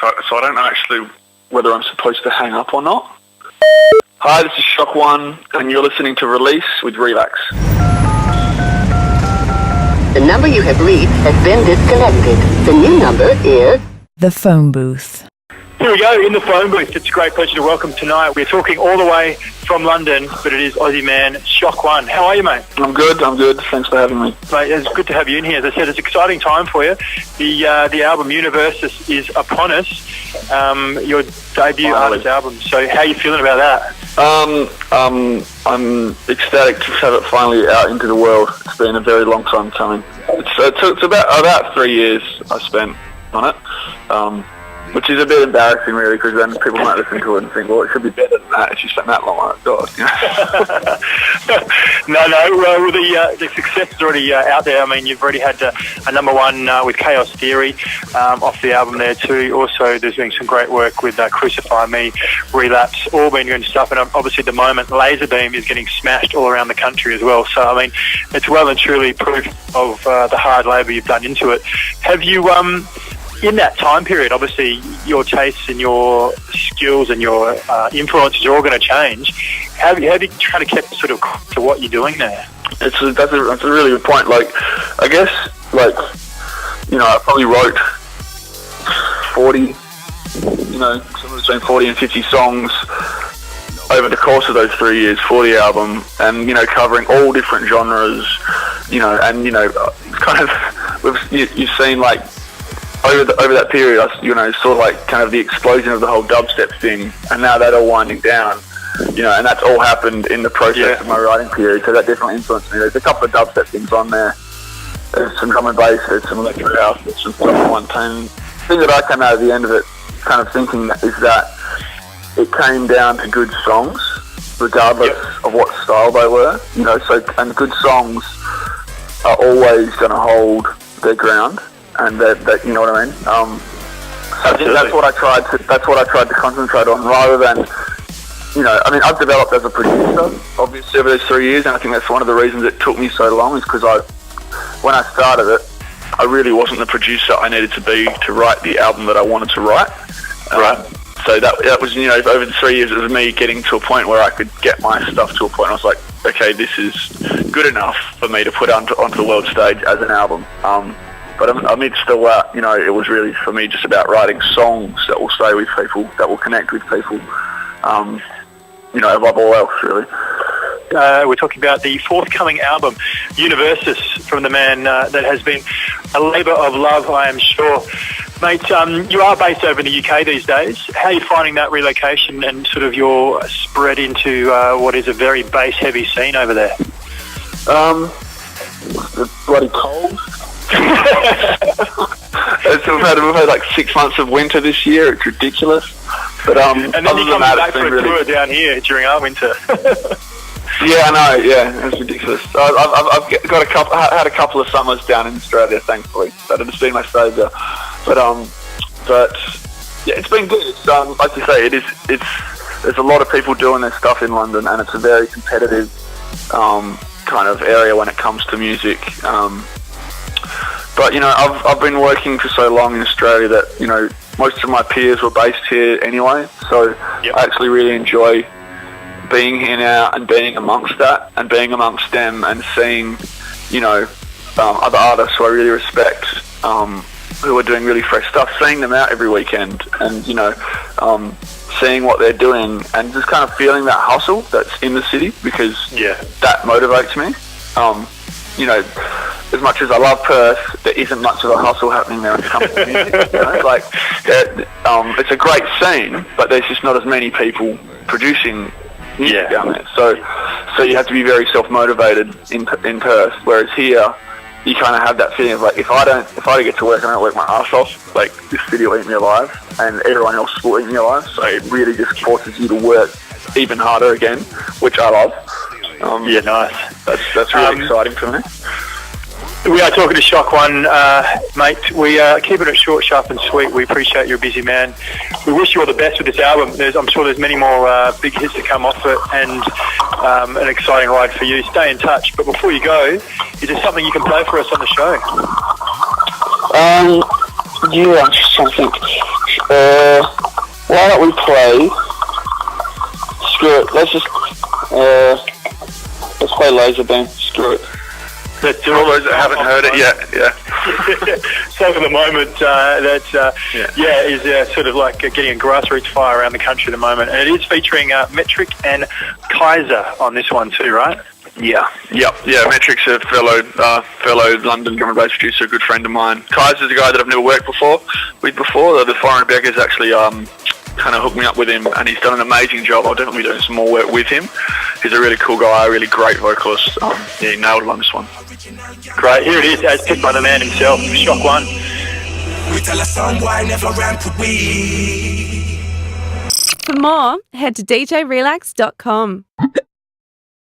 So I don't know actually whether I'm supposed to hang up or not. Hi, this is Shockone, and you're listening to Release with Reelax. The number you have reached has been disconnected. The new number is... The phone booth. Here we go, in the phone booth. It's a great pleasure to welcome tonight. We're talking all the way from London, but it is Aussie man Shockone. How are you, mate? I'm good. Thanks for having me. Mate, it's good to have you in here. As I said, it's an exciting time for you. The album Universus is upon us, your debut artist album. So how are you feeling about that? I'm ecstatic to have it finally out into the world. It's been a very long time coming. It's about 3 years I spent on it. Which is a bit embarrassing, really, because then people might listen to it and think, well, it should be better than that if you spent that long on it. God, you know? No, the success is already out there. I mean, you've already had a number one with Chaos Theory off the album there too. Also, there's been some great work with Crucify Me, Relapse, all been good stuff. And obviously at the moment, Laserbeam is getting smashed all around the country as well. So, I mean, it's well and truly proof of the hard labour you've done into it. Have you... in that time period, obviously, your tastes and your skills and your influences are all going to change. How have you tried to keep sort of to what you're doing there? That's a really good point. Like, I guess, like, you know, I probably wrote 40, somewhere between 40 and 50 songs over the course of those 3 years for the album, and, you know, covering all different genres, and, kind of, you've seen, like, over that period, I saw like kind of the explosion of the whole dubstep thing, and now that all winding down, and that's all happened in the process of my writing period. So that definitely influenced me. There's a couple of dubstep things on there. There's some drum and bass, there's some electric house, there's some stuff one time. The thing that I came out of the end of it, kind of thinking is that it came down to good songs, regardless of what style they were. And good songs are always going to hold their ground. And that you know what I mean. I think that's what I tried to concentrate on, rather than, I've developed as a producer, obviously, over those 3 years, and I think that's one of the reasons it took me so long, is because when I started it, I really wasn't the producer I needed to be to write the album that I wanted to write. Right. So that was, over the 3 years, it was me getting to a point where I could get my stuff to a point. I was like, okay, this is good enough for me to put onto the world stage as an album. But amidst all that, it was really, for me, just about writing songs that will stay with people, that will connect with people, above all else, really. We're talking about the forthcoming album, Universus, from the man that has been a labour of love, I am sure. Mate, you are based over in the UK these days. How are you finding that relocation and sort of your spread into what is a very bass-heavy scene over there? It's bloody cold. We've had like 6 months of winter this year. It's ridiculous. But and then you come back for a tour down here during our winter. Yeah, I know. Yeah, it's ridiculous. I've had a couple of summers down in Australia, thankfully. That has been my saviour. But yeah, it's been good. It's like you say, there's a lot of people doing their stuff in London, and it's a very competitive kind of area when it comes to music. But I've been working for so long in Australia that most of my peers were based here anyway. So I actually really enjoy being here now and being amongst that and being amongst them and seeing other artists who I really respect who are doing really fresh stuff, seeing them out every weekend and seeing what they're doing and just kind of feeling that hustle that's in the city, because that motivates me. As much as I love Perth, there isn't much of a hustle happening there when it comes to music. It's a great scene, but there's just not as many people producing music down there. So you have to be very self-motivated in Perth. Whereas here, you kind of have that feeling of like, if I don't get to work and I don't work my ass off, like this city will eat me alive, and everyone else will eat me alive. So it really just forces you to work even harder again, which I love. Nice. That's really exciting for me. We are talking to Shockone, mate. We are keeping it short, sharp and sweet. We appreciate you're a busy man. We wish you all the best with this album. I'm sure there's many more big hits to come off it, and an exciting ride for you. Stay in touch. But before you go, is there something you can play for us on the show? I'm just trying to think. Why don't we play? Screw it. Let's play Laser Beam. Screw it. That's For all those that haven't heard it yet, yeah. Song of the moment is sort of like getting a grassroots fire around the country at the moment. And it is featuring Metric and Kaiser on this one too, right? Yeah. Metric's a fellow London drum and bass producer, a good friend of mine. Kaiser's a guy that I've never worked with before. The Foreign Becker's actually kind of hooked me up with him, and he's done an amazing job. I'll definitely be doing some more work with him. He's a really cool guy, a really great vocalist. He nailed it on this one. Great, here it is, as picked by the man himself, Shockone. We tell a song why never ramp with we. For more, head to djrelax.com.